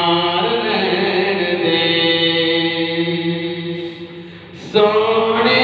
بیمار رہن دے سونے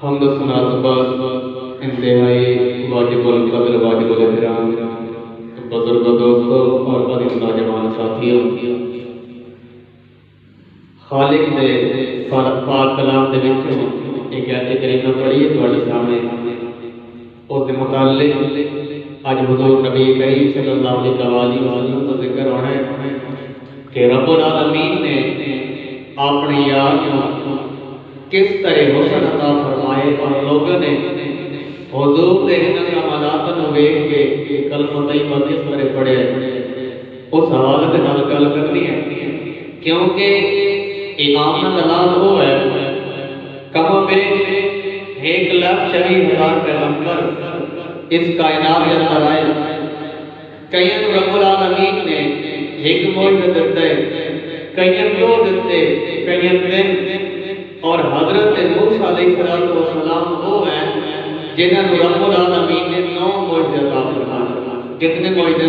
حمد و ثنا انتہائی واجب القدر واجب الاحترام بزرگ دوستوں اور قدیم نوجوان ساتھیوں خالق دے پاک کلام دے وچوں ایک آیت کریمہ پڑھی ہے تواڈے سامنے اس دے متعلق اج حضور نبی کریم صلی اللہ علیہ وسلم کا ذکر ہونا ہے کہ رب العالمین نے اپنی یار کو کس طرح حسن عطا فرمائے اور لوگوں نے حضور کے ان کمالات کو دیکھ کے کلمہ طیبہ کس طرح پڑھے اس حوالے سے گل کرنی ہے کیونکہ امام دلال وہ ہے کم بیش 1,40,000 پیغمبر اس کائنات کے اندر آئے کئی رب العالمین نے ایک معجزہ دیتا ہے کئی دو دیتے کئی دن اور حضرت موسیٰ علیہ السلام وہ ہیں جنہوں نے رب العالمین نے 9 معجزے عطا فرمائے کتنے معجزے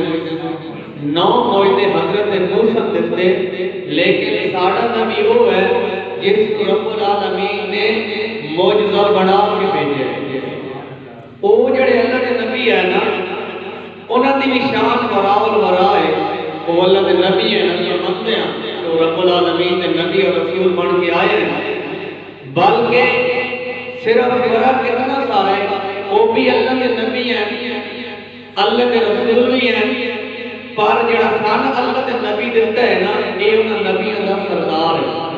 9 معجزے حضرت موسیٰ دیتے لیکن ساڑھا نبی وہ ہے جس کو رب العالمین نے معجزہ بنا کے بھیجے وہ جڑے اللہ کے نبی ہے نا انہوں نے شان وراول ورائے وہ اللہ کے نبی ہے نا سمجھتے ہیں تو رب العالمین نے نبی اور رسول بن کے آئے ہیں بلکہ صرف فرق کتنا سارا ہے وہ بھی اللہ کے نبی ہیں اللہ کے رسول بھی ہیں پر جڑا سان اللہ کے نبی دیتا ہے نا یہ انہوں نبیوں کا سردار ہے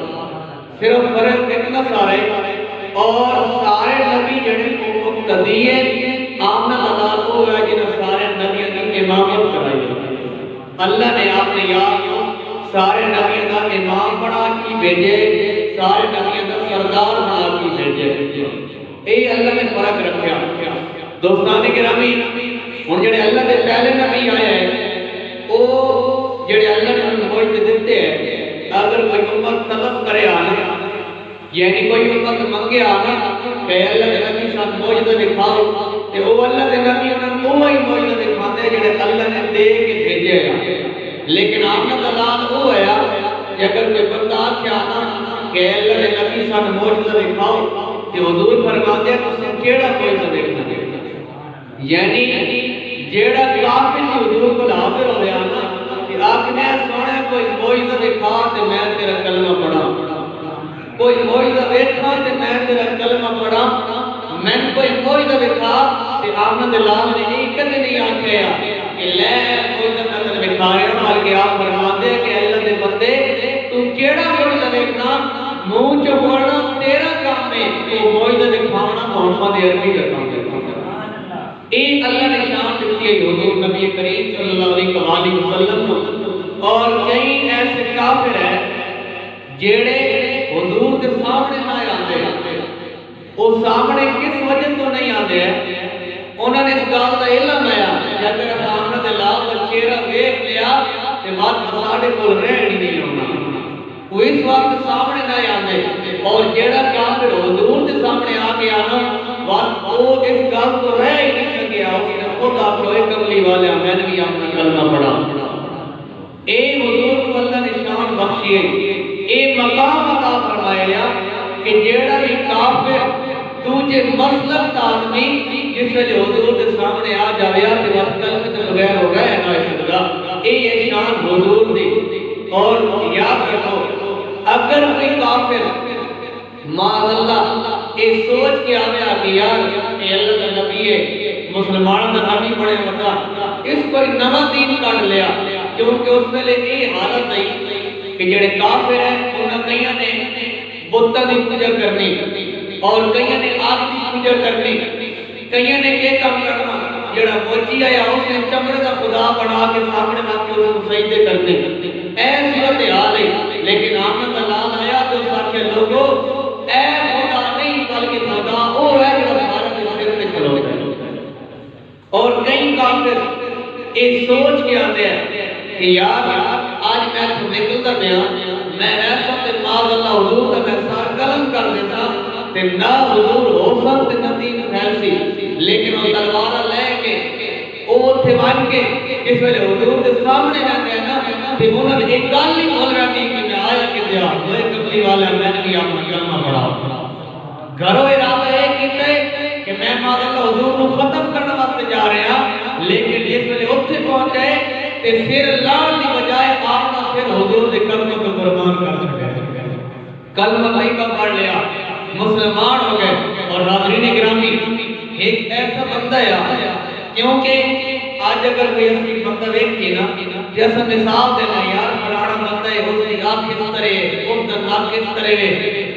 صرف فرق کتنا سارا ہے اور سارے نبی جڑے مقتدی ہیں آمنا اللہ کو ہے جنہوں سارے نبیوں کی امامیت کرائی اللہ نے آپ نے یاد سارے نبیوں کا امام بنا کی بھیجے سارے نبیوں کا سردار بنا کی بھیجے اے اللہ نے فرق رکھا دوستان گرامی ہن جڑے اللہ دے پہلے نبی آئے ہیں او جڑے اللہ نے انہوں معجزے دیتے ہیں اگر کوئی امت طلب کرے آنا یعنی کوئی امت منگے آنا کہ اللہ دے نبی ساتھ معجزہ دکھاؤ تے او اللہ دے نبی انہوں وہی معجزہ دکھاتے جڑے اللہ نے دے کے بھیجے ہیں لیکن آمد اللہ وہ ہے کہ اگر کوئی بندہ آکھیا آنا کہ اللہ دے نبی ساتھ معجزہ دکھاؤ تے حضور فرماتے ہیں تو سے کیڑا معجزہ دیکھنا یعنی جیڑا کافر حضور کو حاضر ہو گیا نا کہ آکھنے سونے کوئی معجزہ دکھا تے میں تیرا کلمہ پڑھا کوئی معجزہ دیکھا تے میں تیرا کلمہ پڑھا میں کوئی معجزہ دکھا تے آمد اللہ نے ایک کدے نہیں آکھیا کہ لے معجزہ نظر دکھایا بلکہ آپ فرماتے ہیں کہ اللہ دے بندے تو کیڑا معجزہ دیکھنا منہ چ پڑھنا تیرا کام ہے تو معجزہ دکھانا محمد عربی کا کام ہے اے اللہ نے شان دیتی ہے حضور نبی کریم صلی اللہ علیہ وسلم کو اور کئی ایسے کافر ہیں جیڑے حضور کے سامنے نہ آتے ہیں وہ سامنے کس وجہ تو نہیں آتے ہیں انہوں نے اس گال کا علم آیا کہ اگر سامنے اللہ کا چہرہ دیکھ لیا تو بات ساڑھے کو رہنی نہیں ہونا وہ اس وقت سامنے نہ آتے اور جیڑا کافر حضور کے سامنے آ کے آنا بات وہ اس گال کو رہ ہی نہیں سکیا اس نے خود آپ کو ایک کملی والے میں نے بھی اپنا کلمہ پڑھا اے حضور کو اللہ نے شان بخشیے اے مقام عطا فرمایا کہ جیڑا بھی کافر تجھے مسلک آدمی جس وجہ حضور کے سامنے آ جاویا کہ وقت کلمہ کے بغیر ہو گئے نہ شکرہ اے شان حضور دی اور یاد رکھو اگر کوئی کافر معاذ اللہ یہ سوچ کے آیا کہ یار یہ اللہ کا نبی ہے مسلمانوں کا نبی بڑے ہوتا اس پر نوا دین کر لیا کیونکہ اس میں یہ حالت نہیں کہ جڑے کافر ہیں انہاں کئیاں نے بتاں دی پوجا کرنی اور کئیاں نے آگ دی پوجا کرنی کئیاں نے یہ کام کرنا جڑا موچی آیا اس نے چمڑے کا خدا بنا کے سامنے رکھ کے اس کو سجدے کرنے اے صورت حال ہے لیکن آمن دلال آیا تو سارے لوگوں اے خدا نہیں بلکہ خدا وہ ہے جو ہمارے سر پہ کھلوتا ہے اور کئی کافر یہ سوچ کے آتے ہیں کہ یار آج میں تو نکلتا گیا میں ایسا تے معاذ اللہ حضور کا میں سار قلم کر دیتا تے نہ حضور ہو سکتے نہ دین پھیل سی لیکن وہ تلوار لے کے وہ تھے بن کے اس ویلے حضور کے سامنے جاتے ہیں نا کہ انہوں نے ایک گل نہیں بول رہا تھی کہ میں آیا کہ دیا وہ کبھی والا میں نے بھی اپنا کلمہ پڑھا گھروں ارادہ ہے کہ میں معاذ اللہ حضور کو ختم کرنے واسطے جا رہا لیکن اس ویلے اتنے پہنچ گئے کہ سر لان کی بجائے آپ کا سر حضور کے کلمہ کو قربان کر گئے کلمہ طیبہ پڑھ لیا مسلمان ہو گئے اور حاضرین گرامی ایک ایسا بندہ ہے کیونکہ آج اگر کوئی اسی بندہ دیکھیے نا جیسا مثال دینا یار فلانا بندہ ہے اس کی آنکھ کس طرح ہے اس کا ناک کس طرح ہے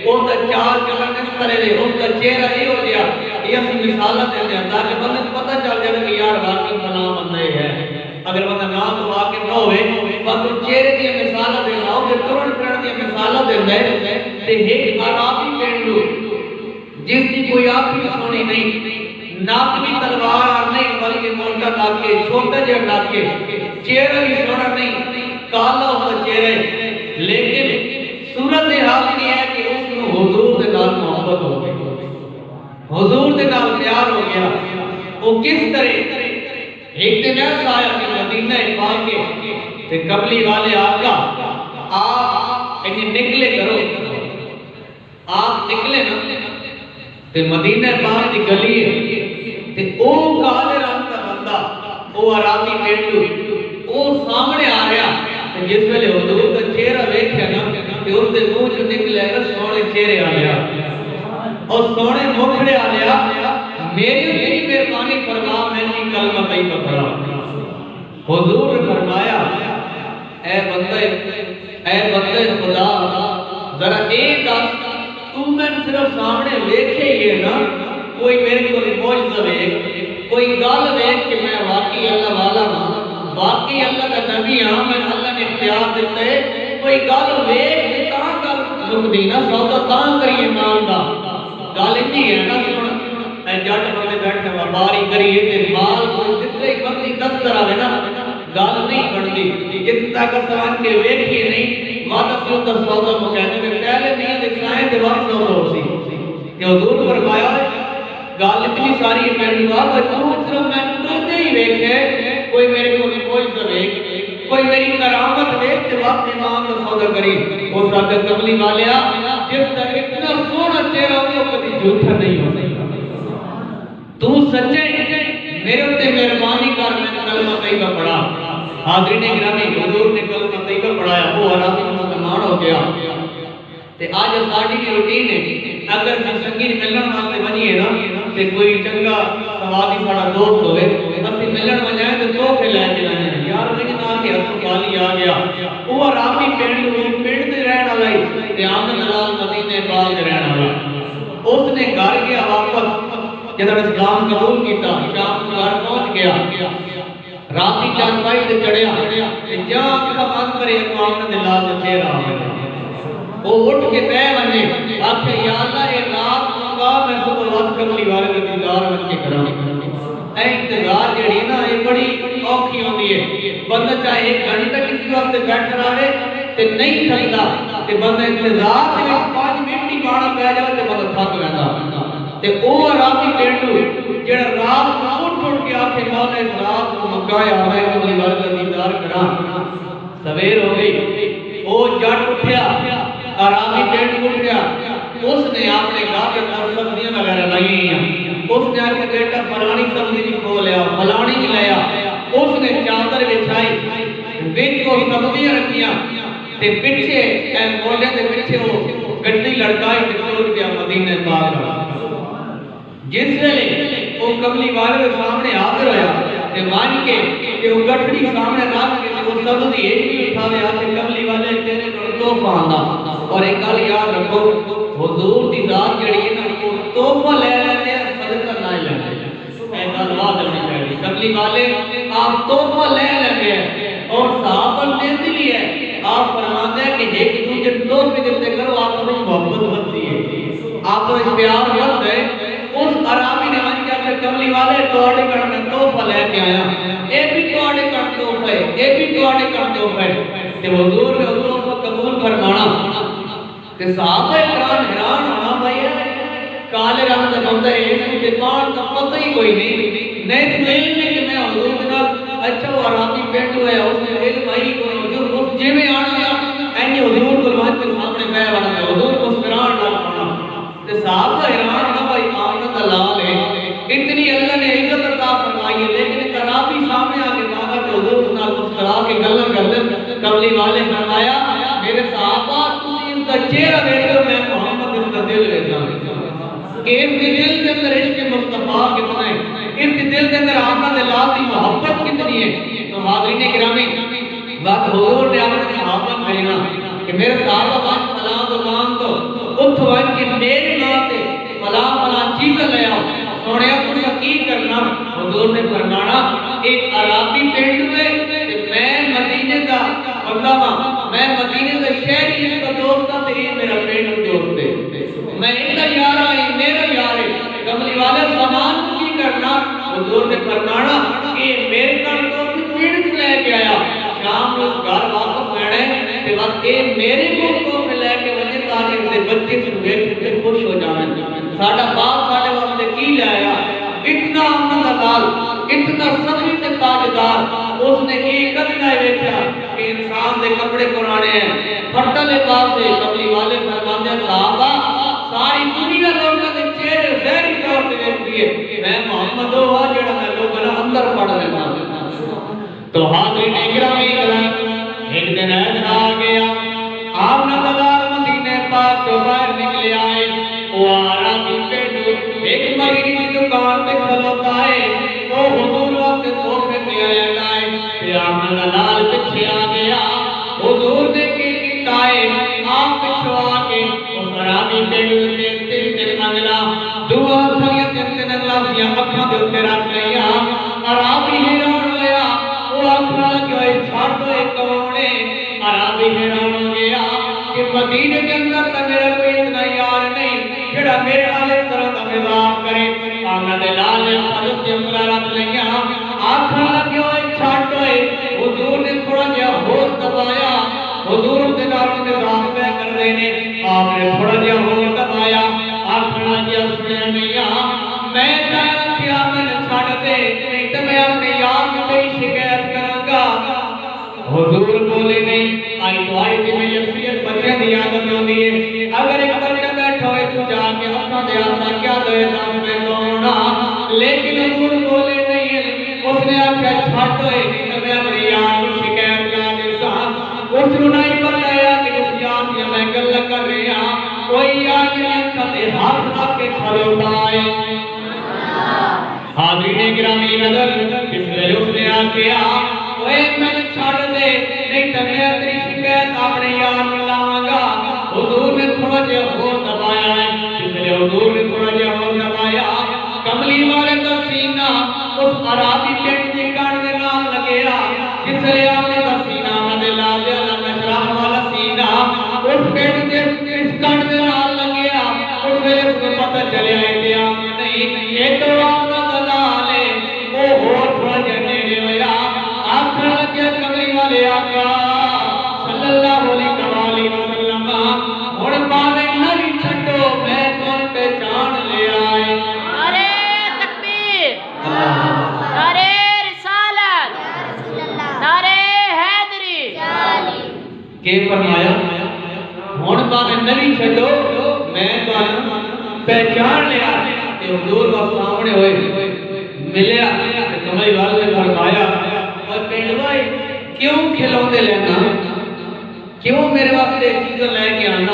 اس کا چال چلن کس طرح ہے اس کا چہرہ یہ ہو گیا یہ اسی مثالہ دیتے ہیں تاکہ بندے کو پتہ چل جائے کہ یار واقعی فلاں بندہ ہے اگر بندہ نام تو واقعی نہ ہوئے بس چہرے کی مثالہ دینا ہو کہ ترن پرن کی مثالہ دینا ہے تے ایک آرابی پینڈو جس کی کوئی آنکھ سونی نہیں ناک بھی تلوار نہیں بلکہ موٹا ناک کے چھوٹا جہاں ناک کے چہرہ بھی سونا نہیں کالا ہوتا چہرہ لیکن صورت حال یہ ہے کہ اس کو حضور کے نال محبت ہو گئی حضور کے نال پیار ہو گیا وہ کس طرح ایک دن ایسا آیا کہ مدینہ پاک کے تے قبلی والے آقا آپ انہیں نکلے کرو آپ نکلے نا تے مدینہ پاک کی گلی ہے تے او کالے رنگ کا بندہ او عربی پینڈو او سامنے آ رہا تے جس ویلے حضور کا چہرہ دیکھیا نا تے اس دے منہ چوں نکلے گا سونے چہرے آ گیا اور سونے مکھڑے آ گیا میری بھی مہربانی فرما میں نے کلمہ طیبہ پڑھا حضور نے فرمایا اے بندے خدا ذرا ایک دس تو میں صرف سامنے دیکھے یہ نا کوئی میرے کو معجزہ ہے کوئی گل دیکھ کہ میں واقعی اللہ والا ہوں واقعی اللہ کا نبی ہوں میں اللہ نے اختیار دیتا ہے کوئی گل دیکھ تاں کر رک دینا سودا تاں کریے مال دا گل نہیں ہے نا سن اے جٹ بندے بیٹھے وپاری کریے تے مال کو جتنے بندی 10 طرح ہے نا گل نہیں بنتی جتنا کا سوال کے ویکھیے نہیں وعدہ سے اندر سودا مکہنے میں پہلے نہیں دکھائیں کہ وقت سودا ہو سی کہ حضور فرمایا گال اتنی ساری پہلو آپ صرف میں ٹرتے ہی ویکھے کوئی میرے کو معجزہ دیکھ کوئی میری کرامت دیکھ تے وقت ایمان کا سودا کری وہ سارے قبلی والیا جس طرح اتنا سونا چہرہ ہو وہ کبھی جھوٹا نہیں ہو تو سچے میرے تے مہربانی کر میں نے کلمہ طیبہ پڑھا حاضرین گرامی حضور نے کلمہ طیبہ پڑھایا وہ عربی مسلمان ہو گیا تے آج ساڈی کی روٹین ہے اگر ہم سنگی ملن واسطے بنیے نا تے کوئی چنگا سوادی ساڈا دوست ہوئے اسی ملن وجائے تے تحفے لے کے آئے یار میں نہ کہ ہسپتال آ گیا وہ عربی پنڈ تے رہن والا ہی تے آمد لال مدینے پاک رہن والا اس نے گھر گیا واپس جب اسلام قبول کیتا شام کو گھر پہنچ گیا راتی چارپائی تے چڑھیا تے جا اکھا بند کرے تو آمد لال دا چہرہ آ گیا وہ اٹھ کے بے بنے آکھے یا اللہ یہ رات منگا میں صبح وقت قبلی والے کا دیدار بن کے کرا اے انتظار جڑی نا یہ بڑی اوکھی ہوندی ہے بندہ چاہے ایک گھنٹہ کسی وقت بیٹھ رہے تے نہیں تھکدا تے بندہ انتظار تے 5 منٹ ہی باڑا پہ جائے تے بندہ تھک ویندا تے او رابی پینڈو جڑا رات کو اٹھ کے آکھے مولا اس رات کو مکایا میں قبلی والے کا دیدار کرا سویر ہو گئی او جٹ اٹھیا آرامی پیٹ اٹھ گیا اس نے اپنے گاہ اور سبزیاں وغیرہ لائی ہیں اس نے آکے بیٹا فلانی سبزی بھی کھو لیا فلانی بھی لیا اس نے چادر بچھائی بچ کو سبزیاں رکھیاں تے پیچھے اے موڈے دے پیچھے وہ گڈی لڑکائی تے ٹر گیا مدینے پاک جس ویلے وہ کملی والے کے سامنے حاضر ہویا تے مان کے کہ وہ گٹھڑی سامنے رکھ کے وہ سب دی ایک بھی اٹھاوے آ کے کملی والے تیرے کو تحفہ آندا اور ایک گل یاد رکھو حضور دی ذات جڑی ہے نا وہ تحفہ لے لیندے ہیں صدقہ نہ لیندے اے گل واضح نہیں کہی کملی والے آپ تحفہ لے لیندے ہیں اور صحابہ دیندے بھی ہے آپ فرماتے ہیں کہ ایک دوسرے تحفے دیتے کرو آپ کو محبت بنتی ہے آپ کو پیار بنتا ہے اس عرابی نے آج کیا کہ کملی والے توڑے کرنے تحفہ لے کے آیا اے بھی توڑے کرنے تحفہ ہے اے بھی توڑے کرنے تحفہ ہے کہ حضور نے حضور کو قبول فرمانا کہ صحابہ اکرام حیران ہونا بھائی کالے رنگ کا بندہ ہے اس کی دکان کا پتہ ہی کوئی نہیں تو علم ہے کہ میں حضور کے نال اچھا وہ عرابی پینٹ ہویا اس نے علم آئی کو حضور اس جی میں آنا یا اینی حضور کو لوہت کے سامنے میں وانا ہے حضور کو سکران نہ کرنا کہ صحابہ حیران ہونا بھائی آمنت اللہ ہے اتنی اللہ نے عزت عطا فرمائی ہے لیکن ایک عرابی سامنے آگے کہا کہ حضور اس نال مسکرا کے گلن کر کملی والے فرمایا میرے صحابہ تسی ان کا چہرہ دیکھو میں محمد اس کا دل لیتا ہوں کہ اس کے دل کے اندر عشق مصطفیٰ کتنا ہے اس کے دل کے اندر آقا اللہ کی محبت کتنی ہے تو حاضرین گرامی بات حضور نے اپنے صحابہ کہنا کہ میرے صحابہ بات فلاں دکان تو اتھ وان کے میرے ناتے فلاں چیزیں لے آؤ سونے کو شکیر کرنا حضور نے فرمانا ایک عرابی پینڈ میں میں مدینے کا مطلب میں مدینے کا شہری اس کا دوست تھا تو یہ میرا پینڈ دوست ہے میں ان کا یار آئی میرا یار ہے کملی والے سامان کی کرنا حضور نے فرمانا کہ میرے کا دوست پینڈ لے کے آیا شام اس گھر واپس لینے کہ وقت اے میرے کو میں لے کے وجہ تاکہ اسے بچے سے بیٹھ کے خوش ہو جائیں ساڑھا باپ ساڑھے واسطے کی لے آیا اتنا امن لال اتنا صبری تے تاجدار اس نے ایک ادنا بیٹھا کہ انسان دے کپڑے پرانے ہیں پھٹا لباس سے کملی والے فرماندے صحابہ ساری دنیا لوگوں کے چہرے زہری طور پہ دیکھتی ہے میں محمد ہوا جڑا میں لوگوں اندر پڑھ لیتا تو حاضرین اکرامی ایک دن ایسا آ گیا آپ نے دلال مدینے پاک تو باہر نکلے آئے وہ عرابی پینڈ ایک مریض کی دکان پہ کھلوتا ہے وہ حضور وقت تحفے پہ آیا لائے پھر آپ نے دلال پچھے آ گیا حضور نے کی تائے آپ پچھو آ کے اس عرابی پینڈ میں تین منگلا دعا دھڑیاں تین اللہ دیا اکھاں دے اتنے رکھ لیا عرابی حیران لیا وہ اکھاں لگے چھاڑ دو ایک کوانے عرابی حیران ہو گیا کہ مدینے کے اندر تا میرا کوئی اتنا یار نہیں جڑا میرے والے طرح کا مزاق کرے آمد لال حضرت امرہ رکھ لیا آنکھاں لگے ہوئے چھاٹ ہوئے حضور نے تھوڑا جہا ہور دبایا حضور کے داروں کے مزاق پہ کر دینے آپ نے تھوڑا جہا ہور دبایا آنکھاں لگے سنے نہیں میں چاہتا کہ آپ نے چھاٹ دے نہیں تو میں اپنے یار کی تیری شکایت کروں گا حضور بولے نہیں آئی تو آئی تھی میں یسیت بچے دی عادت ہوتی ہے اگر ایک بچہ بیٹھا ہوئے تو جا کے اپنا دے آتا کیا دے دام میں دوڑا لیکن حضور بولے نہیں اس نے آکھا چھاٹ ہوئے نہیں تو میں اپنے یار کو شکایت کر دے ساتھ اس نے نہیں بتایا کہ اس یار کی میں گل کر رہے ہیں کوئی یار میں کتے ہاتھ رکھ کے کھلوتا ہے حاضرین گرامی نظر اس لئے اس نے آکھا اوے میں چھاڑ دے نہیں تو میں تیری شکایت اپنے یار میں لاؤں گا حضور نے تھوڑا جہا ہور دبایا ہے اس لیے حضور نے تھوڑا جہا ہور دبایا کملی والے کا سینہ اس عرابی پینڈ کے کان میں نام لگیا جس لیے آپ نے کا سینہ میں لا دیا مشرح والا سینہ اس پینڈ کے اس کان میں نام لگیا اس لیے اس کو پتہ چلے آئے دیا نہیں یہ تو آپ کا دلال ہے وہ ہور تھوڑا جہا نیڑے ہویا آنکھاں لگیا کملی والے آقا صلی اللہ علیہ وسلم اور باوے نبی چھٹو میں کون پہچان لے آئے نعرہ تکبیر نعرہ رسالت نعرہ حیدری کہ فرمایا ہون باوے نبی چھٹو میں کون پہچان لے آئے کہ حضور کا سامنے ہوئے ملیا کملی والے نے فرمایا اور پینڈوائی کیوں کھلوں دے لینا کیوں میرے واسطے چیزیں لے کے آنا؟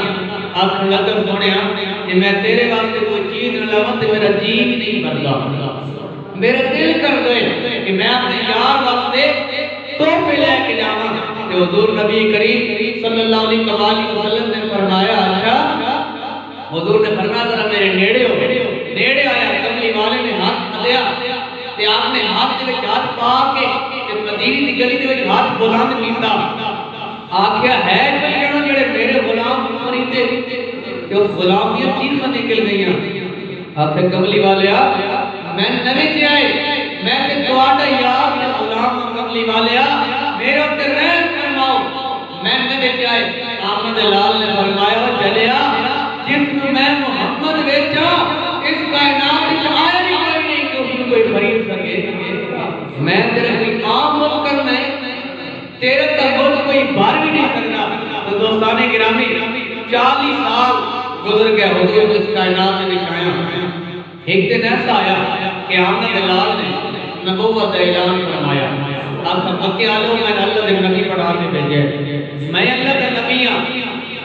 آخر لگا سونے کہ میں تیرے واسطے کوئی چیز نہ لاواں تے میرا جی نہیں بھردا، میرا دل کر دے کہ میں اپنے یار واسطے تحفے لے کے جاواں۔ تے حضور نبی کریم صلی اللہ علیہ وسلم نے فرمایا، اچھا حضور نے فرمایا ذرا میرے نیڑے ہو، نیڑے آیا، کملی والے نے ہاتھ ملیا تے آپ نے ہاتھ دے وچ ہاتھ پا کے تے مدینے دی گلی دے وچ ہاتھ بلند کیتا، آکھیا ہے جڑے جڑے میرے غلام خریدے تے اس غلام دی چیزاں نکل گئیاں۔ آکھے کملی والیا میں نویں چ آئے، میں تے تواڈا یار تے غلام کملی والیا میرے تے رحم فرماؤ، میں نویں چ آئے۔ احمد لال نے فرمایا چلیا جس کو میں محمد ویچا اس کائنات وچ آیا نہیں کہ اس کو کوئی خرید سکے، میں تیرے کوئی کام مت کرنا ہے، تیرے تک کوئی بار بھی نہیں سکتا۔ تو دوستان گرامی 40 سال گزر گئے حضور اس کائنات میں آیا، ایک دن ایسا آیا کہ احمد لال نے نبوت اعلان فرمایا، آپ مکے والوں میں اللہ دے نبی پڑھا کے بھیجے، میں اللہ دے نبی ہاں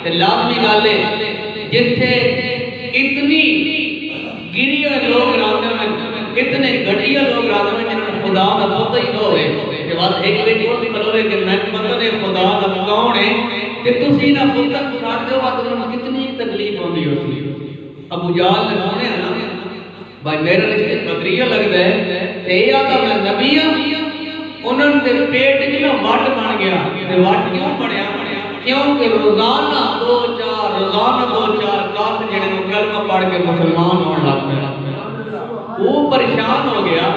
تے لازمی گل ہے جتھے اتنی گری ہوئے لوگ رہتے ہیں، اتنے گھٹیا لوگ رہتے ہیں جنہوں نے خدا کا پتہ ہی نہ ہوئے کہ بات ایک بیٹی اور بھی کھلوے کہ میں پتہ نہیں خدا کا کون ہے کہ تسی نہ پتر چھاڑ دو بات انہوں نے کتنی تکلیف ہوندی ہوتی۔ ابو جہل نے سنے ہیں نا بھائی میرا رشتے بدریہ لگتا ہے تے یہ آتا میں نبی ہوں، انہوں نے پیٹ جنہوں وٹ بن گیا تے وٹ کیوں بڑھیا کیونکہ روزانہ دو چار کافر جڑے نو کلمہ پڑھ کے مسلمان ہونے لگ پے، وہ پریشان ہو گیا،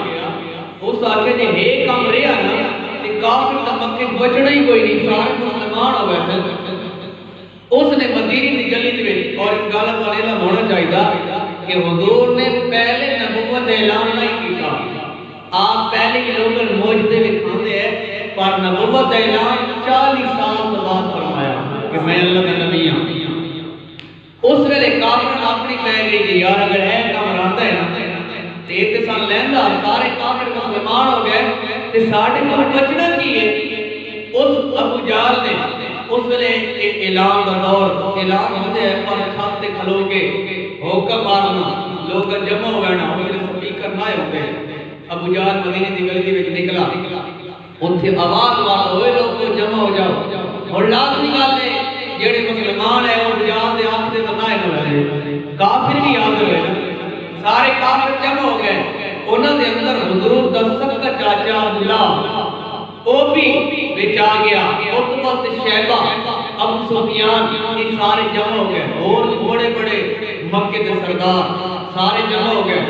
اس آکھے جی ہے کام رہا نا تے کافر تا مکے بچنا ہی کوئی نہیں، سارے مسلمان ہو گئے تھے۔ اس نے مدینے دی گلی دے وچ اور اس گل دا علم ہونا چاہیے کہ حضور نے پہلے نبوت اعلان نہیں کیتا، آپ پہلے کے لوگ موجودے میں کھاندے ہیں پر نبوت اعلان 40 سال بعد فرمایا کہ میں اللہ کا نبی ہوں۔ اس ویلے کافر اپنی کہہ گئی کہ یار اگر ہے کام رہتا ہے نا تے تے سان لیندا سارے کافر مسلمان ہو گئے تے ساڈے کو بچنا کی ہے۔ اس ابو جہل نے اس ویلے اعلان دا دور اعلان ہوندے ہے پر چھت تے کھلو کے حکم مارنا لوگ جمع ہو جانا، اس ویلے سپیکر نہ ہوندے۔ ابو جہل مدینے دی گلی دے وچ نکلا، اتھے آواز ہوئے لوگ جمع ہو جاؤ، اور لازمی گل ہے جڑے مسلمان ہیں اور جہاد دے آخر دے نہ لگے، کافر بھی حاضر ہوئے، سارے کافر جمع ہو گئے، انہوں دے اندر حضور دا سکا چاچا عبداللہ وہ بھی بچ آ گیا، عتبہ تے شیبہ ابو سفیان یہ سارے جمع ہو گئے، اور بڑے بڑے مکے دے سردار سارے جمع ہو گئے۔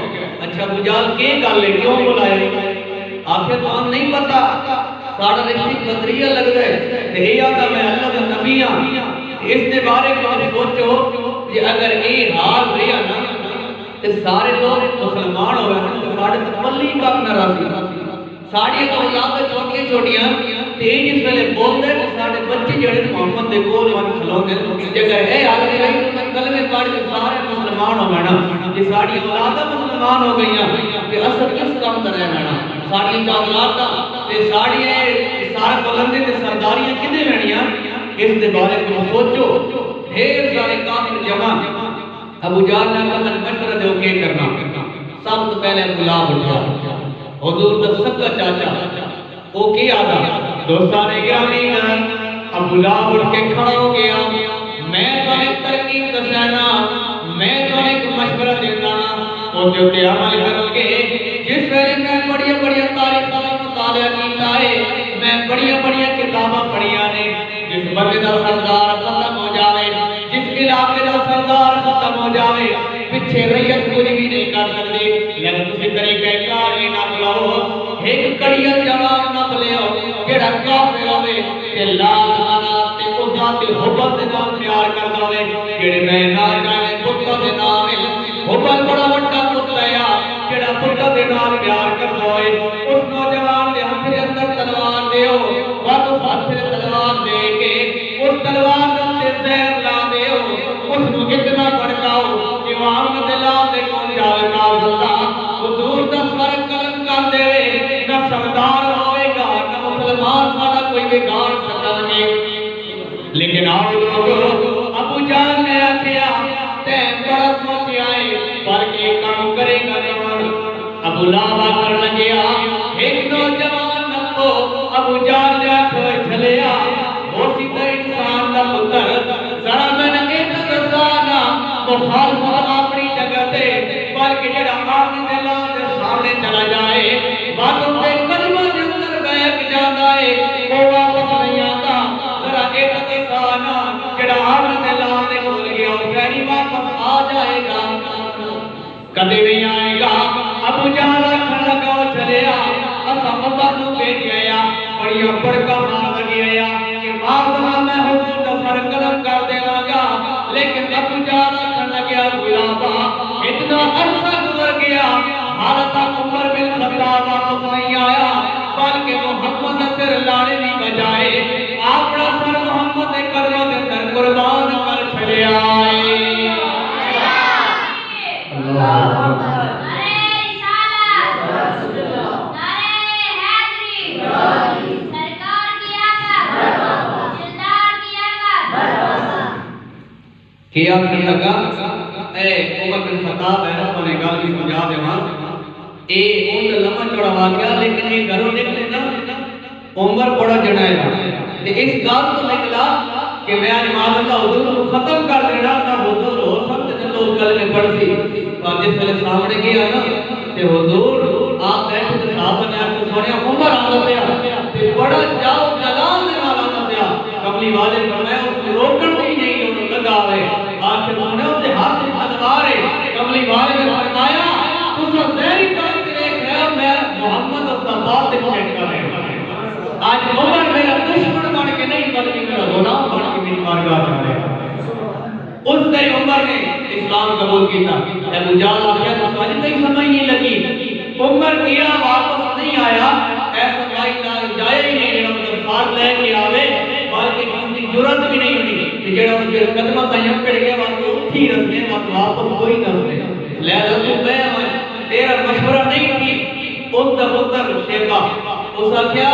اچھا ابو جہل کے گل ہے کیوں بلائے؟ آخر تو ہم نہیں پتا، ساڑھا رشتی بدریہ لگ گئے تے یہ آتا میں اللہ کا نبی ہاں، اس نے بارے کو سوچو کہ اگر یہ حال رہا نا تے سارے لوگ مسلمان ہوئے ہیں تو ساڑھے تپلی کا نہ راسی، ساڑھے تو اولاد چھوٹیاں چھوٹیاں تے جس ویلے بول دے تو ساڑھے بچے جڑے محمد دے کول وان کھلو گے جگہ ہے حال رہی تو میں کلمے پڑھ کے سارے مسلمان ہو گئے نا، یہ ساڑھی اولادہ مسلمان ہو گئی ہیں کہ اثر کس کام کر رہے ہیں ساڑھی چاہلاتا تے ساڑھی سارے بلندے تے سرداریاں کدے لینیاں، اس دے بارے کو سوچو۔ ڈھیر سارے کافر جمع، ابو جہل نے کہا مشورہ دے کے کرنا، سب تو پہلے غلام اٹھا حضور دا سکا چاچا وہ کی آدھا دوستان گرامی ابو لہب اٹھ کے کھڑا ہو گیا، میں تو ایک ترکیب دسانا، میں تو ایک مشورہ دینا اور جو تے عمل کرو گے، جس ویلے میں بڑی بڑی تاریخ کا مطالعہ کیتا ہے، میں بڑی بڑی کتاباں پڑھیاں نے، جس بندے دا سردار ختم ہو جاوے، جس علاقے دا سردار ختم ہو جاوے، پیچھے ریت کچھ بھی نہیں کر سکتے، لیکن تسی طریقہ کار ہی نہ بلاؤ، ایک کڑیاں جواب نہ بلیو جڑا کافر ہوے تے لات منات تے خدا تے حبل دے نال پیار کردا ہوے، جڑے میں نہ جانے پتر دے نال حبل بڑا وڈا پتر ہے جڑا پتر دے نال پیار کردا ہوے، اس نوجوان دے ہتھ دے اندر تلوار دیو، وقت ہاتھ تے تلوار دے کے اس تلوار تے زہر لا دیو، اس نو اتنا بھڑکاؤ کہ وہ آمد دلال دے کون جاوے کاؤ اللہ حضور دا سر قلم کر دے نہ سردار ہوئے گا نہ مسلمان سارا کوئی بگاڑ سکتا نہیں، جناب لوگو ابو جہل نے آکھیا تے بڑا سوچیا ہے پر کے کام کرے گا کون؟ ابو لہب آکھن لگیا ایک نوجوان نکو ابو جہل نے آکھیا چلیا وہ سی تے انسان دا پتر ذرا میں نے دسانا مخالفت اپنی جگہ تے پر کہ جڑا آمنے دے لا دے سامنے چلا جائے باتوں پہ کلمہ دے اندر بیٹھ جاتا ہے وہ واپس نہیں آتا ذرا ایک دسانا جڑا آمنے دے لا دے بھول گیا وہ پھر واپس آ جائے گا کدے نہیں آئے گا ابو جہل آکھن لگا چلیا اسا عمر نو بھیجیا بڑی بڑکا مار لگیا کہ ماں میں حضور دا سر قلم کر دیواں گا لیکن ابو جہل آکھن لگا غلامہ اتنا عرصہ گزر گیا حالت عمر بن خطاب واپس نہیں آیا بلکہ محمد سر لانے کی بجائے اپنا سر محمد کے قدموں کے اندر قربان کر چھڑیا ہے اللہ اکبر کیا کرنے لگا اے عمر بن خطاب ہے رب نے گل بھی سمجھا دے وہاں اے اون لمحہ چڑا واقعہ لیکن یہ گھروں نکلے نا عمر بڑا جڑائے گا تے اس گل تو نکلا کہ میں نماز اللہ حضور کو ختم کر دینا تھا حضور ہو سب تے لوگ گل میں پڑھ سی اور جس ویلے سامنے گیا نا تے حضور آپ بیٹھے تے صحابہ نے آ کے سنیا عمر آندا پیا تے بڑا جاؤ جلال دے نال آندا پیا کملی والے فرمایا اس کو روکن بھی نہیں لگاوے آخر سنے ہوتے ہاتھ ادوار ہے کملی والے نے فرمایا تُس زہری طور سے دیکھ رہے ہو میں محمد مصطفیٰ سے چیک کر رہے ہوں آج عمر میرا دشمن بن کے نہیں بلکہ میرا غلام بن کے میری بارگاہ جا رہے ہیں اس دن عمر نے اسلام قبول کیتا ابو جہل آگیا تو سمجھ نہیں سمجھ نہیں لگی عمر کیا واپس نہیں آیا ایسا بھائی نہ جائے ہی نہیں جنہوں ساتھ لے کے آوے بلکہ کسی کی جرات بھی نہیں ہونی جڑا اس کے قدمہ تائیں پڑ گیا وہ اٹھی رسنے واپس کوئی نہ رسنے لہذا تو میں تیرا مشورہ نہیں کی اس دا پتر شیبہ اس آخیا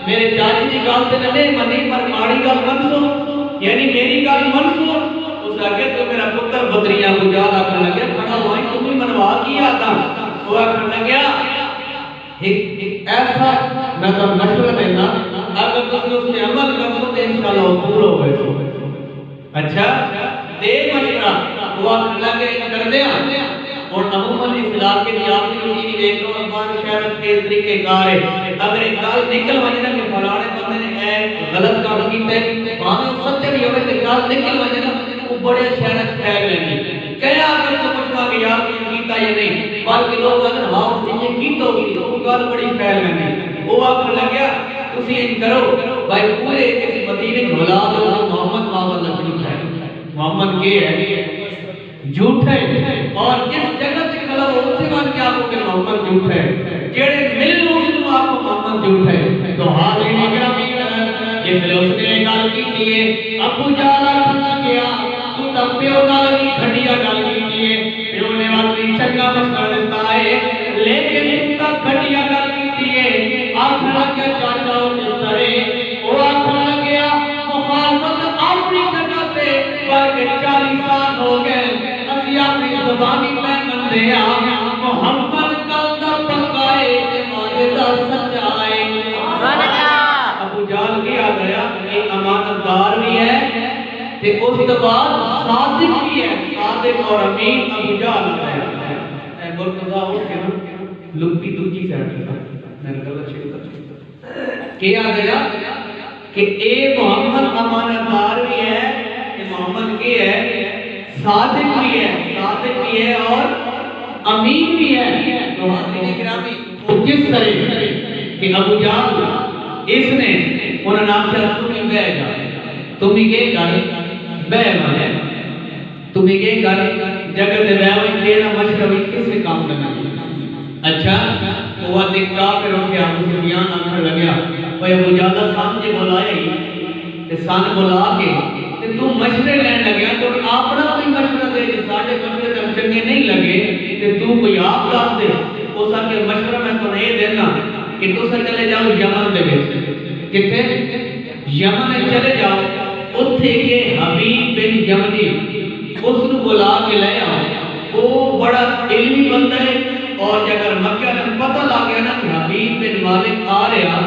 میرے چاچی کی گل تے نہ منی پر ماڑی گل منسو یعنی میری گل منسو اس آخیا تو میرا پتر بدریاں ابو جہل آخر لگیا کھڑا ہوا تو بھی منوا کیا تھا وہ آخر لگیا ایک ایسا میں تو مشورہ دینا اگر تم اس نے عمل کرو تو انشاءاللہ وہ پورا ہوئے اچھا دے مشورہ وہ لگے کر دیا اور عموماً اسلام کے لیے آپ کی روٹین دیکھ لو افغان شہر کے طریقے کار ہے اگر ایک گال نکل وجنا کہ فلانے بندے نے غلط کام کیتا ہے بانے سچے بھی ہوئے کہ گال نکل وجنا وہ بڑے شہر پھیل لیں گے کیا اگر تو پوچھنا کہ یار کیتا یا نہیں بلکہ لوگ اگر ہاں یہ کیتا ہوگی تو وہ گال بڑی پھیل لیں گے وہ آخر لگیا تسی ان کرو بھائی پورے اس مدینے جھولا دو محمد محمد جھوٹ ہے محمد کے ہے جھوٹ ہے اور جس جگہ سے کھلا ہو اس سے بات کیا آپ کو کہ محمد جھوٹ ہے جیڑے مل لو اس کو آپ کو محمد جھوٹ ہے تو حاضرین اکرامی جس نے اس نے گل کی ہے ابو جہل کھلا گیا تو تب پیو نال کی گھٹیا گل کی ہے پیو نے واقعی چنگا مشورہ دیتا ہے لیکن اس کا گھٹیا گل کی ہے آخر کے چاچا اور جس طرح وہ آخر گیا مخالفت اپنی جگہ سے بلکہ 40 سال ہو گئے اسی اپنی زبانی پیغام دیا محمد کا در پکائے ایمان دا سچائے ابو جہل کیا گیا ایک امانت دار بھی ہے کہ اس کے بعد صادق بھی ہے صادق اور امین ابو جہل ہے اے مرتضی اٹھ کے لپی دوجی سائڈ میں نے غلط شروع کیا گیا کہ اے محمد امانت دار بھی ہے کہ محمد کی ہے صادق بھی ہے اور امین بھی ہے تو حضرین اکرامی وہ جس طرح کہ ابو جہل اس نے انہوں نے نام کیا تمہیں بے جا تمہیں یہ گل بے مانے تمہیں یہ گل جگہ دے بے ہوئی تیرا مشروعی کس سے کام کرنا اچھا تو وہ دکھا پھر ان کے آنکھ سے بیان آنکھ لگیا وہ ابو جہل سامنے بلائے کہ سان بلا کے کہ تو مشورے لینے لگیا تو اپنا کوئی مشورہ دے کہ ساڑھے مشورے تم چنگے نہیں لگے کہ تو کوئی آپ داس دے اس کے مشورہ میں تو نہیں دینا کہ تو سا چلے جاؤ یمن دے بیچ کتے یمن چلے جاؤ اتھے کے حبیب بن جمنی اس نے بلا کے لے آیا، وہ بڑا علمی بندہ ہے، اور اگر مکہ نے پتہ لگ گیا نا کہ حبیب بن مالک آ رہا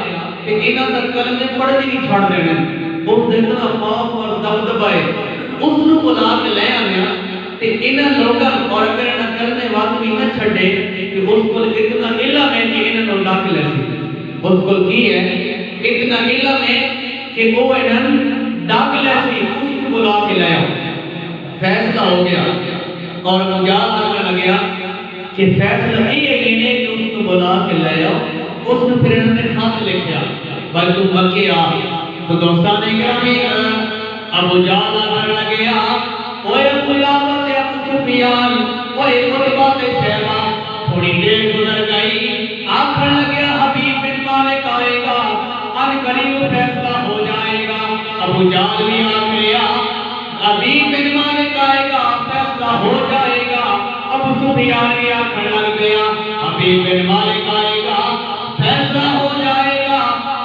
کہ انہاں دا کلمے پڑھنے نہیں چھڑ دینے، اس دیکھنا خوف اور دبدبا ہے، اس نے بلا کے لے آیا کہ انہاں لوگاں اور اگر انہاں کلمے واقعی نہ چھڑے کہ اس کو اتنا علم ہے کہ انہاں کو داخل ہے، اس کو کی ہے اتنا علم ہے کہ وہ انہاں داخل ہے، اس کو بلا کے لے آیا، فیصلہ ہو گیا اور مجال کرنے لگیا کہ فیصلہ یہ ہے کہ اس کو بلا کے لے آؤ، اس نے پھر انہوں نے خط لکھیا بھائی تم مکے آ، تو دوستان گرامی ابو جہل آنے لگیا، اوے ابو لہب تے ابو سفیان، اوے قتبہ تے شیبہ، تھوڑی دیر گزر گئی، آخر لگیا حبیب بن مالک آئے گا، ان قریب فیصلہ ہو جائے گا، ابو جہل بھی آ گیا، حبیب بن مالک آئے گا، فیصلہ ہو جائے گا، ابو سفیان بھی آخر لگ گیا، حبیب بن مالک آئے گا، فیصلہ ہو جائے گا،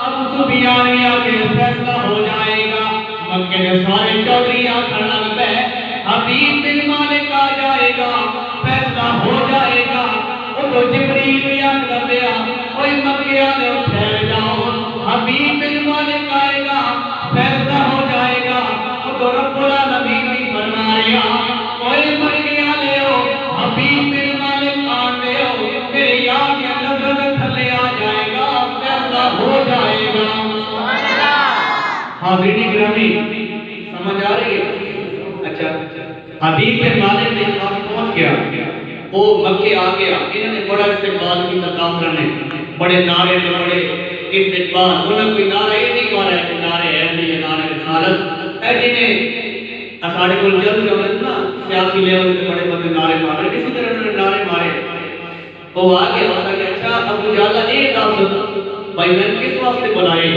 ابو سفیان بھی آخر فیصلہ ہو جائے گا، مکے نے سارے چودھری آخر لگ گئے، حبیب بن مالک آ جائے گا، فیصلہ ہو جائے گا، وہ تو جبریل بھی آخر گیا، کوئی مکے آنے ٹھہر جاؤ، حبیب بن مالک آئے گا، فیصلہ ہو جائے گا، وہ تو رب العالمین بھی فرما رہا، کوئی مکے آنے ہو، حبیب بن مالک آنے ہو، میرے یاد یا نظر تھلے آ جائے گا، فیصلہ ہو جائے گا۔ حاضرین گرامی سمجھ آ رہی ہے؟ اچھا حبیب بن مالک نے اس وقت پہنچ گیا، وہ مکے آ گیا، انہوں نے بڑا استقبال کی کافروں نے، بڑے نعرے میں بڑے استقبال، انہوں نے کوئی نعرہ یہ نہیں مارا ہے کہ نعرے حیدری یا نعرے رسالت، اے جنہیں اساڑے کو جلد جو ہے نا سیاسی لیول کے بڑے بندے نعرے مارے، کسی طرح انہوں نے نعرے مارے، وہ آگے ہوتا کہ اچھا ابو جہل اے دعوت بھائی میں کس واسطے بلائے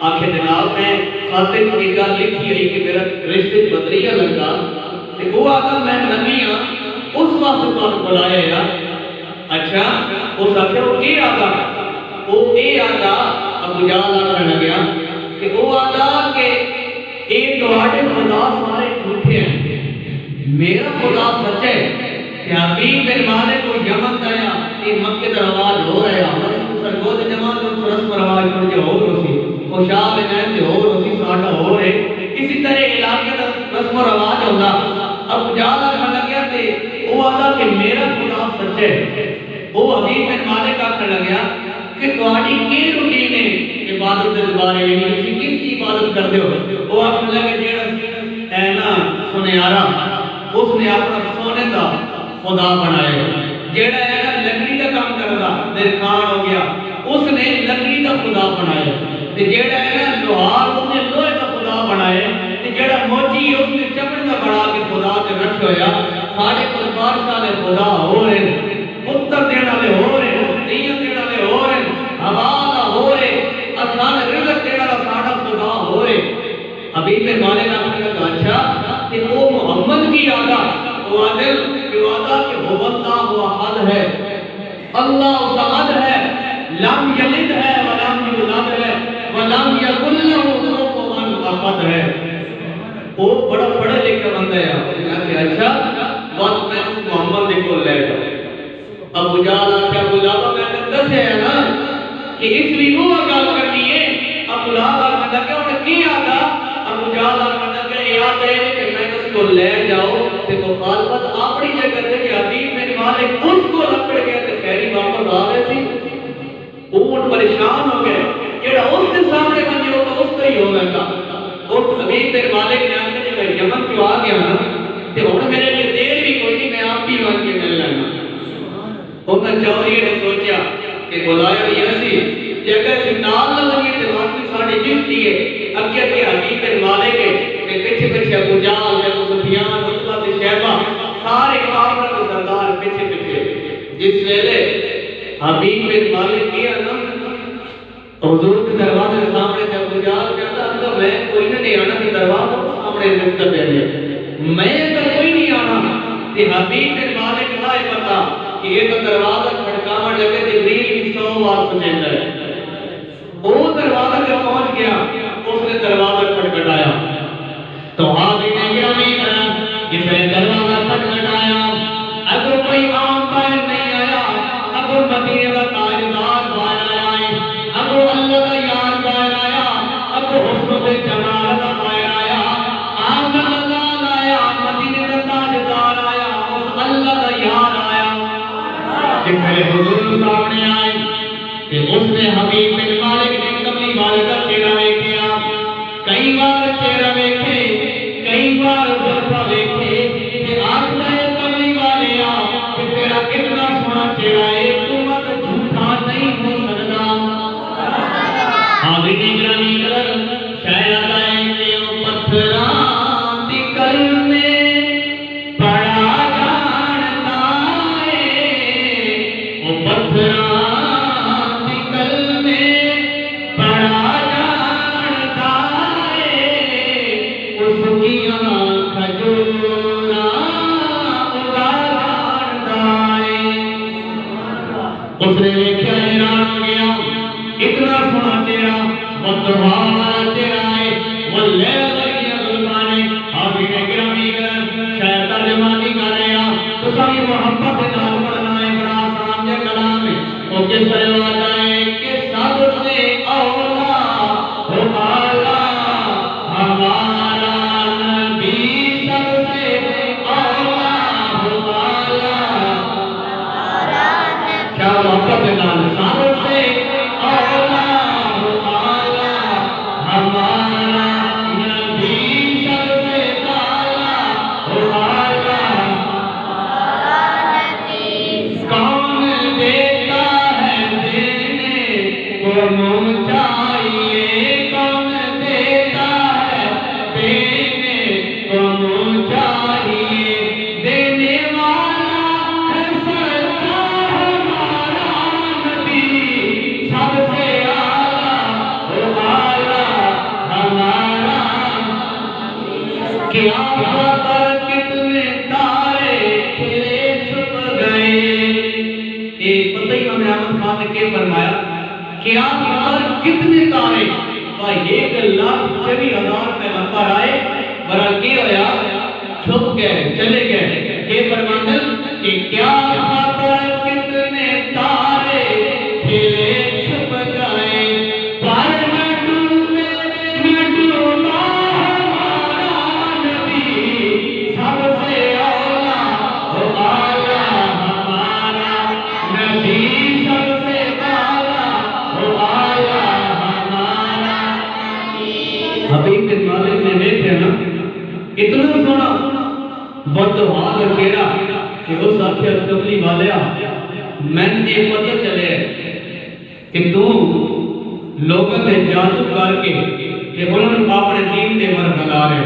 آخر جناب میں خاطر کی گل لکھی ہے کہ میرا رشتے بدریہ لگا کہ وہ آتا میں نبی ہاں اس واسطے تو بلایا ہے، اچھا اس آخر وہ یہ آتا ابو جہل آخر لگیا کہ وہ آتا کہ ایک دوڑے خدا سارے جھوٹے ہیں، میرا خدا سچ ہے کہ حبیب بن مالک کو یمن دایا کہ مکہ در آواز ہو رہا ہے، سرگود جماعت کو رسم رواج کر کے ہو رسی، خوشاب نیم دے ہو رسی ساٹھا ہو رہے، اسی طرح علاقے کا رسم و رواج ہوگا۔ اب جالا کھڑا گیا تھے وہ آتا کہ میرا خدا سچ ہے، وہ حبیب بن مالک آکھنے لگیا کہ تواڈی کی روٹین ہے عبادت دے بارے میں، تسی کس کی عبادت کرتے ہو؟ وہ آکھنے لگے جیڑا اے نا سنیارا اس نے اپنا سونے دا خدا بنایا، جیڑا ہے نا لکڑی کا کام کردا درخان ہو گیا اس نے لکڑی کا خدا بنایا، تے جیڑا ہے نا لوہار اس نے لوہے کا خدا بنایا، تے جیڑا موچی اس نے چمڑے کا بنا کے خدا تے رکھ ہویا، ساڈے کول بادشاہ دے خدا ہو رہے، پتر دینے والے ہو رہے، دیاں دینے والے ہو رہے، ہوا دا ہو رہے، آسمان رزق دینے والا ساڈا خدا ہو رہے۔ حبیب بن مالک نے کہا اچھا کہ وہ محمد کی آدھا وہ عادل جو آدھا کہ وہ اللہ احد ہے، اللہ صمد ہے، لم یلد ہے ولم یولد ہے ولم یکن لہ کفوا احد ہے، وہ بڑا پڑھا لکھا بندہ ہے کہ اچھا وقت میں محمد کو لے جاؤ۔ ابو جہل آخیا ابو لہب میں نے دسیا ہے نا کہ اس لیے وہ گل کرنی ہے، ابو لہب آخنے لگا انہیں کی آتا، ابو جہل آخنے لگا یاد ہے کہ میں اس کو لے جاؤ کہ مخالفت اپنی جگہ سے کہ حبیب بن مالک اس کو لکڑ گئے تو خیری واپس آ گئے تھی، وہ پریشان ہو گئے، جڑا اس کے سامنے بنی ہوگا اس کا ہی ہوگا گا۔ اور حبیب بن مالک نے آگے جگہ یمن کیوں آ گیا نا کہ انہوں میرے لیے دیر بھی کوئی نہیں، میں آپ بھی بن کے مل لینا۔ انہوں چوری نے سوچا کہ بلایا یسی کہ اگر سنال نہ لگی تو واقعی ساڑھی جلتی ہے، اگے اگے حبیب بن مالک ہے کہ پیچھے پیچھے ابو جہل ابو سفیان عتبہ تے شیبہ سارے کافروں کے سردار پیچھے پیچھے، جس ویلے حبیب بن مالک کیا نا حضور کے دروازے کے سامنے سے ابو جہل کہتا ہے میں کوئی نہیں آنا کہ دروازے کے سامنے رکھتا دے لیا، میں تو کوئی نہیں آنا، کہ حبیب بن مالک نہ ہی پتا کہ یہ تو دروازہ کھڑکاوٹ لگے جبریل کی 100 بار سنیتا ہے، وہ دروازہ جب پہنچ گیا اس نے دروازہ کھڑکھڑایا، تو حاضرین گرامی جس نے دروازہ کھٹکھٹایا، اگر کوئی عام باہر نہیں آیا، اگر مدینے کا تاجدار باہر آیا، اگر اللہ کا یار باہر آیا، اگر حسن و جمال کا باہر آیا، آپ کا لال آیا، مدینے کا تاجدار آیا، اور اللہ کا یار آیا، کہ میرے حضور سامنے آئے کہ اس نے حبیب بن مالک نے کملی والے کا چہرہ دیکھا، کئی بار چہرہ دیکھے، کئی بار زلفہ دیکھے، کہ آخر ہے کملی والے آ کہ تیرا کتنا سونا چہرہ ہے، تو مت جھوٹا نہیں ہو سکتا۔ حاضرین گرامی قدر شاید آئے کہ وہ پتھران دی کل میں بڑا جانتا ہے، وہ پتھران دی کل میں بڑا جانتا ہے، اس کی آنکھ جونا جانتا ہے۔ اس نے دیکھا حیران ہو گیا، اتنا سونا چہرہ، مدعا والا چہرہ ہے، وہ لیل لگیا ظلمانے۔ حاضرین گرامی شاید ترجمانی کر رہے ہیں تو سبھی محبت نال پڑھنا ہے، بڑا آسان جا کلام ہے۔ وہ کس طرح آتا ہے کہ سب سے اولا ہو اعلیٰ ہمارا نبی، سب سے اولا ہو اعلیٰ کیا محبت نال، سب سے اولا ہو اعلیٰ ہمارا نبی، سب سے اعلیٰ ہو اعلیٰ۔ کون دیتا ہے دینے کو منہ چاہیے، کون دیتا ہے دینے کو منہ چاہیے، دینے والا ہے سچا ہمارا نبی، سب سے اعلیٰ ہو اعلیٰ ہمارا۔ کیا خبر کتنے تارے کھلے چھپ گئے، یہ پتہ ہی ہمیں احمد خان نے کیا فرمایا، کیا خبر کتنے تارے، بھائی 1,24,000 پیغمبر آئے، برا کی ہویا چھپ گئے چلے گئے، یہ فرماتے کہ کیا خبر کتنے تارے کھلے چھپ گئے، پر نہ ڈوبے نہ ڈوبا ہمارا نبی، سب سے اولا ہو اعلیٰ ہمارا نبی، سب سے اعلیٰ ہو اعلیٰ ہمارا۔ حبیب بن مالک نے دیکھا نا اتنا سونا بددعا کا چہرہ کہ اس آخر کملی والیا میں نے یہ پتہ چلے کہ تو لوگوں نے جادو کر کے کہ انہوں نے اپنے دین دے مرد لگا رہے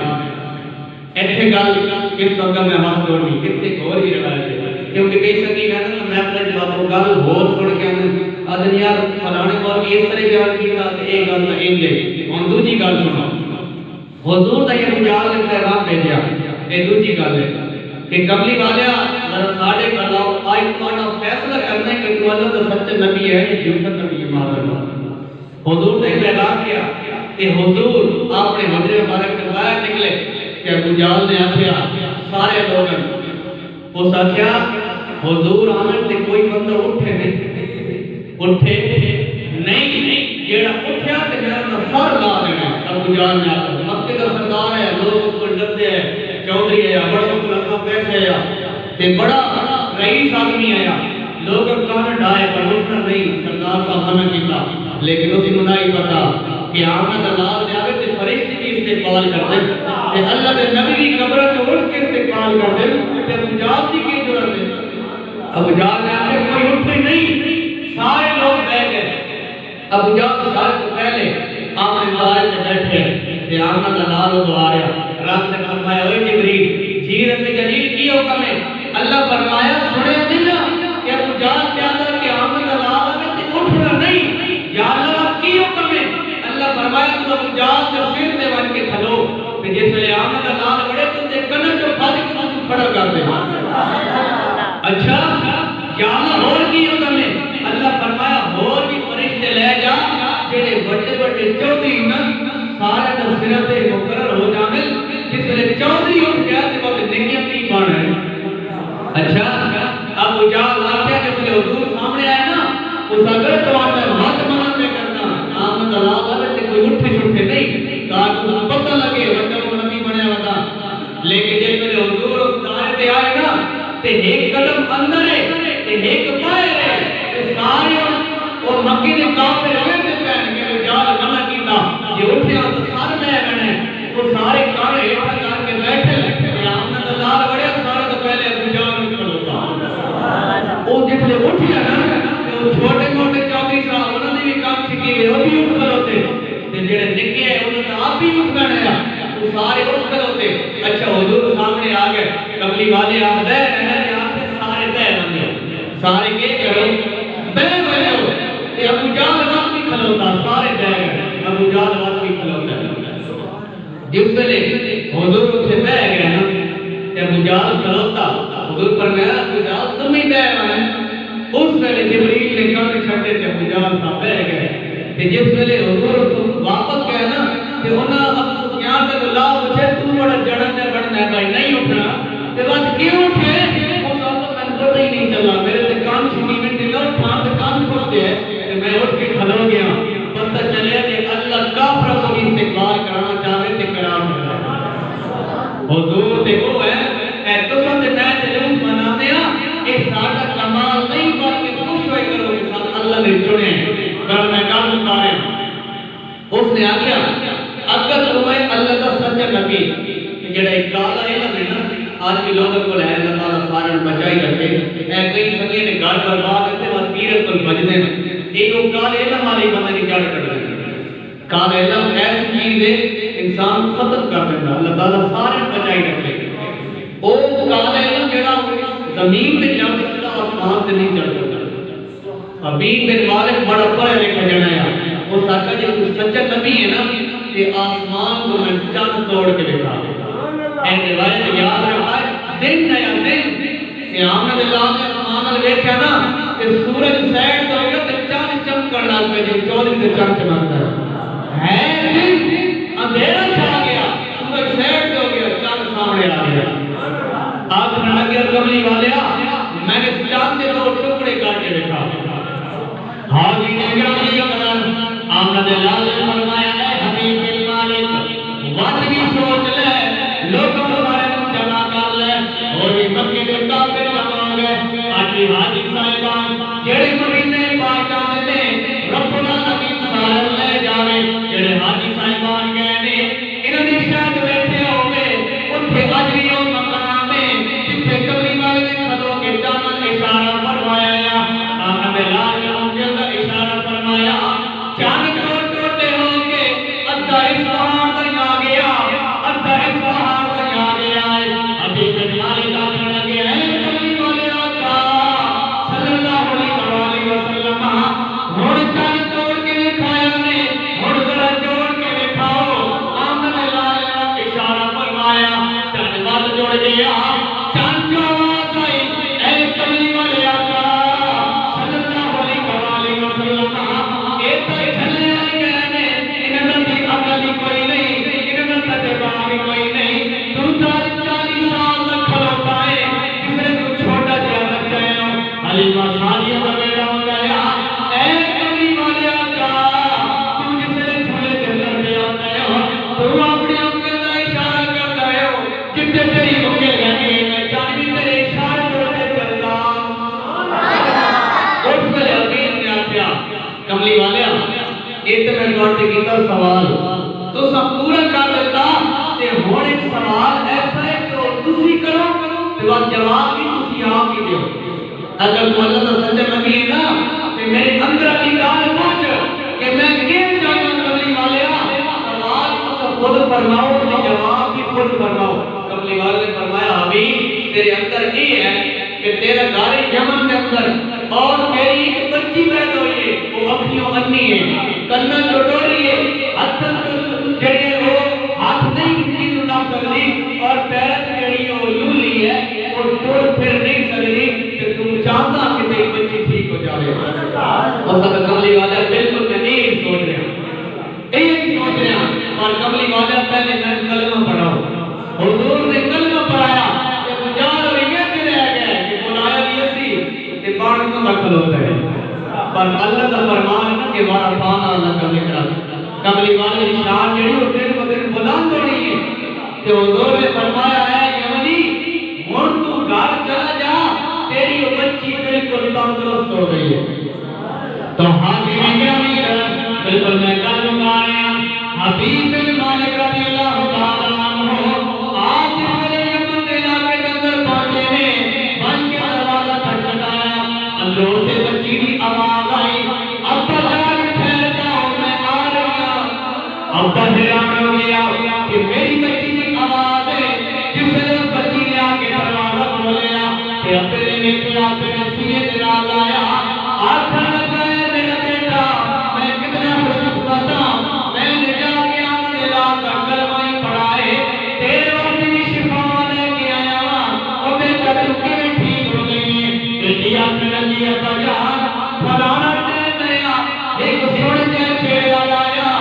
ایتھے گل کس طرح میں ہاتھ جوڑنی کتنے اور ہی روایت ہے، کیونکہ کئی سنگی کہتے ہیں میں اپنے جواب گل ہو چھوڑ کے آدھے یار فلانے پر اس طرح بیان کیا کہ ایک گل نہ ان دے اور دوسری گل سنا حضور دا یہ مجال نے پیغام بھیجا، یہ دوسری گل ہے کہ کملی والیا ذرا ساڑھے بتاؤ آج تمہارا فیصلہ کرنا ہے کہ تو اللہ کا سچا نبی ہے کہ جھوٹا نبی ہے معاذ اللہ۔ حضور نے پیغام کیا کہ حضور آپ نے حضرت مبارک کے باہر نکلے کہ ابو جہل نے آخیا سارے لوگوں اس آخیا حضور آمن تے کوئی بندہ اٹھے نہیں جیڑا اٹھیا تے میرا سر لا دینا۔ ابو جہل نے آخیا مکے کا سردار ہے، لوگ اس کو ڈرتے ہیں، چودھری ہے، بڑا لگا پیسے ہے تے بڑا رئیس آدمی آیا، لوگ کان ڈائے پر اٹھنا نہیں، سردار صاحب منع کیتا، لیکن اسی منائی پتا کہ آمد اللہ نے آگے تے فرشتے بھی استقبال کرتے تے اللہ دے نبی بھی قبر سے اٹھ کے استقبال کرتے تے ابو جہل کی کی ضرورت ہے؟ ابو جہل نے آگے کوئی اٹھے نہیں، سارے لوگ بیٹھ گئے۔ ابو جہل سارے سے پہلے آپ نے دائے سے بیٹھے تے آمد اللہ کو دعایا، رب نے فرمایا اوے جبریل جیرت جلیل کی حکم ہے؟ اللہ فرمایا سنے دل کہ ابو جہل پیادہ کہ آمد اللہ تے اٹھنا نہیں، یا اللہ کی حکم ہے؟ اللہ فرمایا تو ابو جہل سے سر دے بن کے کھلو کہ جس ویلے آمد اللہ بڑے تو تے کنن جو پھڑ کے تو کھڑا کر دے۔ اچھا یا اللہ اور کی حکم ہے؟ اللہ فرمایا اور بھی فرشتے لے جا جڑے بڑے بڑے چودھری نہ سارے نصرت مقرر ہو جاویں جس ویلے چودھری اٹھ گیا تے وہ ننگیاں کی بن ہے اچھا ابو جہل آکھیا جس ویلے حضور سامنے آیا نا اس اگر تواڈا مت منع میں کرنا آمد اللہ والے تے کوئی اٹھے چھٹے نہیں تاکہ اس پتہ لگے وڈا نبی بنیا ودا لیکن جس ویلے حضور اس دائرے تے آئے نا تے ایک قدم اندر ہے تے ایک باہر ہے تے سارے اور مکی دے کافر ویندے پین کہ ابو جہل منع کیتا یہ اٹھیا تو سارے لے گئے وہ سارے کانے ہٹا کر کے بیٹھے آمد اللہ بڑے سارے تو پہلے ابو جہل کھلوتا وہ جس لئے اٹھیا نا وہ چھوٹے موٹے چودھری صاحب انہوں نے بھی کام سکی ہوئے وہ بھی اٹھ کھلوتے جڑے نکے ہیں انہوں نے آپ بھی اٹھ گئے وہ سارے اٹھ کھلوتے اچھا حضور سامنے آ گئے کملی والے آپ دے رہے ہیں آپ سے سارے دے رہے سارے کے کرو بے بے ہو یہ ابو جہل وقت بھی کھلوتا سارے دے گئے ابو جہل وقت بھی کھلوتا جس ویلے حضور سے بہ گیا نا تے ابو جہل کھلوتا حضور فرمایا ابو جہل تم ہی بہ رہے ہیں اس ویلے جبریل نے کان چھڈے تے ابو جہل صاحب بہ گئے تے جس ویلے حضور واپس گئے نا تے انہاں ابو سفیان تے اللہ پوچھے تو بڑا جڑن تے بڑنا ہے بھائی نہیں اٹھنا تے بس کیوں اٹھے وہ صاحب میں پتہ ہی نہیں چلا میرے تے کان چھینی میں تے لوٹ تھا تے کان کھلتے ہیں تے میں اٹھ کے کھلو گیا پتہ چلے کہ اللہ کافر کو استقبال کرانا چاہے تے کرا حضور دیکھو ہے اے تو سب تے میں جلوس مناتے ہیں یہ سارا کمال نہیں بلکہ خوش ہوئے کرو کہ ساتھ اللہ نے چنے کر میں کام بتا رہے ہیں اس نے آگیا اگر تمہیں اللہ کا سچا نبی جڑا ایک کالا علم ہے نا آج بھی لوگوں کو ہے اللہ تعالیٰ سارے بچائی رکھے اے کئی سکے نے گھر برباد کرتے بعد پیرت کو بجنے میں ایک وہ کالے علم والی بندہ کی جڑ کر رہے ہیں کالے علم ایسی چیز ہے انسان ختم کر دیتا اللہ تعالیٰ سارے بچائی رکھے وہ کالے علم جڑا زمین میں جا سکتا آسمان سے نہیں چڑھ سکتا حبیب بن مالک بڑا پڑھے لکھا جانا ہے وہ ساکا جب سچا نبی ہے نا کہ آسمان کو میں چند توڑ کے دکھا اے روایت یاد رکھا ہے دن نیا دن کہ آمد اللہ نے آسمان نے دیکھا نا کہ سورج سیٹ تو گیا تو چند چمکڑ لگ پہ جو چودھری سے چند چمکتا ہے دن اندھیرا چھا گیا سورج سیٹ تو گیا چند سامنے آ گیا آج میں لگیا کملی والے میں نے چاند کے دو ٹکڑے کر کے دیکھا حاضی نے گرامی قدر آمد اللہ نے فرمایا اے حبیب بن مالک وقت بھی سوچ لے لوگوں ہمارے جمع کر لے اور یہ مکے کے کافر جمع ہو گئے آجی حاجی صاحبان جڑے مدینے پاک آنے نے رب العالمین سارے لے جاوے جڑے حاجی صاحبان گئے نے انہوں نے شاید بیٹھے ہو گئے اتھے اجری و مقام میں جتھے کبری والے نے کھدوں کے چانن اشارہ فرمایا یا آمد اللہ نے اشارہ فرمایا چاند ٹوٹے ہو کے ادھا اصفہان تک آ گیا ادھا اصفہان تک آ گیا ابھی بن مالک آنے لگے ہیں کبھی والے آقا صلی اللہ علیہ وسلم ہوڑ چاند توڑ کے دکھایا نے ہوڑ ذرا جوڑ کے دکھاؤ آمد اللہ نے اشارہ فرمایا چاند بات جوڑ گیا چاند جو آواز آئی اے کبھی والے آقا صلی اللہ علیہ وسلم کوئی نہیں انہوں نے تجربہ کوئی نہیں تو 40 سال تک کھلوتا ہے کس نے تو چھوٹا جا بچہ ہے حلیمہ شادیہ کا بیڑا ہو گیا اے کبھی والے آقا تو جس نے جھولے کے اندر دے آتا ہے تو اپنی انگل کا اشارہ کرتا ہے جتنے تیری انگل گھنی میں جانبی تیرے اشارہ کرتے چلتا اس میں حقیق نے آپیا کملی والے ایک میں لوٹے کیتا سوال تو سب پورا کر دیتا تے ہون ایک سوال ایسا ہے کہ تسی کرو تے وقت جواب بھی تسی آپ ہی دیو اگر تو اللہ کا سچا نبی ہے نا تے میرے اندر علی گال پہنچ کہ میں کیوں چاہتا کملی والے سوال تو خود فرماؤ تے جواب بھی خود فرماؤ کملی والے نے فرمایا حبیب تیرے اندر یہ ہے کہ تیرا گھر یمن کے اندر اور میری ایک بچی پیدا ہوئی ہے وہ اپنیوں انی ہے کنن جو ڈوری ہے ہاتھن جڑے ہو ہاتھ نہیں کسی نہ سکتی اور پیرت جڑی ہو لولی ہے وہ ٹور پھر نہیں سکتی کہ تم چاہتا کہ تیری بچی ٹھیک ہو جائے اور سب کملی والا بالکل میں نہیں سوچ رہا ایک سوچ رہا اور کملی والا پہلے میں کلمہ پڑھاؤ کھلوتا ہے پر اللہ کا فرمان ہے کہ وارا پانا اللہ کا ذکر کملی والے شان جڑی ہوتے ہیں مگر بلند ہو رہی ہے کہ حضور نے فرمایا ہے یمنی مر تو گھر چلا جا تیری وہ بچی بالکل تندرست ہو گئی ہے تو حاضرین گرامی بالکل میں کل مکا رہا حبیب بن مالک رضی اللہ تعالیٰ عنہ آج میرے یمن کے علاقے کے اندر پہنچے ہیں بن کے دروازہ کھٹکھٹایا اندروں سے بچی کی آواز آئی ابا جان ٹھہر جاؤ میں آ رہی ہوں ابا حیران ہو گیا کہ میری بچی کی آواز ہے جس نے بچی نے آ کے دروازہ کھولیا کہ اپنے نے کیا اپنے سینے سے نال آیا آخر لگا ہے میرا بیٹا میں کتنا خوش قسمت ہوں میں نے جا کے آمد اللہ کا کلمہ ہی پڑھا ہے تیرے وقت بھی شفا لے کے آیا ہوں اور بیٹا چکی میں ٹھیک ہو گئی ہے بیٹی آخر لگی ابا جان فلانا ٹائم آیا ایک سوڑ دیا چہرہ آیا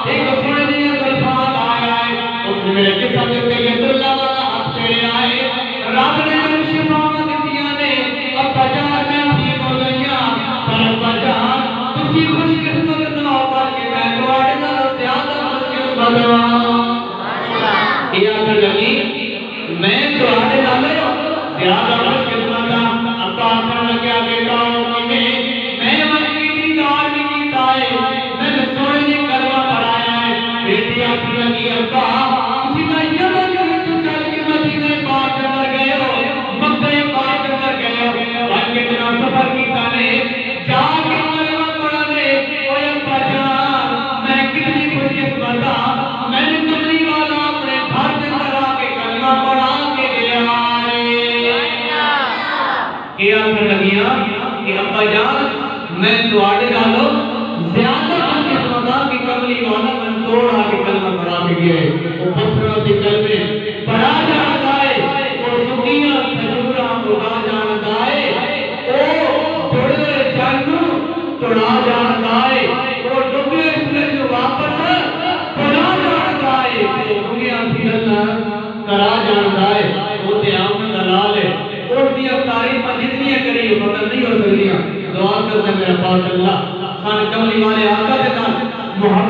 ایک سوڑ دیا سلفات آیا ہے اس نے میرے قسم دیتے کہ اللہ والا ہاتھ چہرے آئے رب نے جو شفا دیا نے ابا جان میں ٹھیک ہو گئی پر ابا جان تسی خوش قسمت نہ ہو پر کہ میں تواڈے نال زیادہ خوش قسمت ہوں یہ آخر لگی میں تواڈے نال زیادہ خوش قسمت ہوں ابا آخر لگیا بیٹا میں مکی کی دعا بھی کیتا ہے میں نے سونے نے کلمہ پڑھایا ہے بیٹی آخر لگی ابا اسی کا یمن کے وچ چل کے مدینے پاک اندر گئے ہو مکے پاک اندر گئے ہو اور کتنا سفر کیتا نے جا کے کلمہ پڑھا نے اوے ابا جان میں کتنی خوش قسمت ہوں میں نے کملی والا اپنے گھر کے اندر آ کے کلمہ پڑھا کے گیا کہ آخر لگیا کہ ابا جان میں تواڈے نالوں زیادہ خوش قسمت ہوں کہ کملی والا من توڑ آ کے کلمہ پڑھا کے گیا ہے وہ پتھروں کے کلمے پڑھا جانتا ہے وہ سکیاں کھجورا اگا جانتا ہے وہ جڑے جانو توڑا جانتا ہے وہ ڈبے سورج واپس بنا جانتا ہے وہ دنیا پھرن کرا جانتا ہے وہ تے آمد دلال ہے اور دیا تاریخ جتنی کری ختم نہیں ہو سکتی دعا کرتے میرا پاک اللہ خان کملی والے آقا کے نام محمد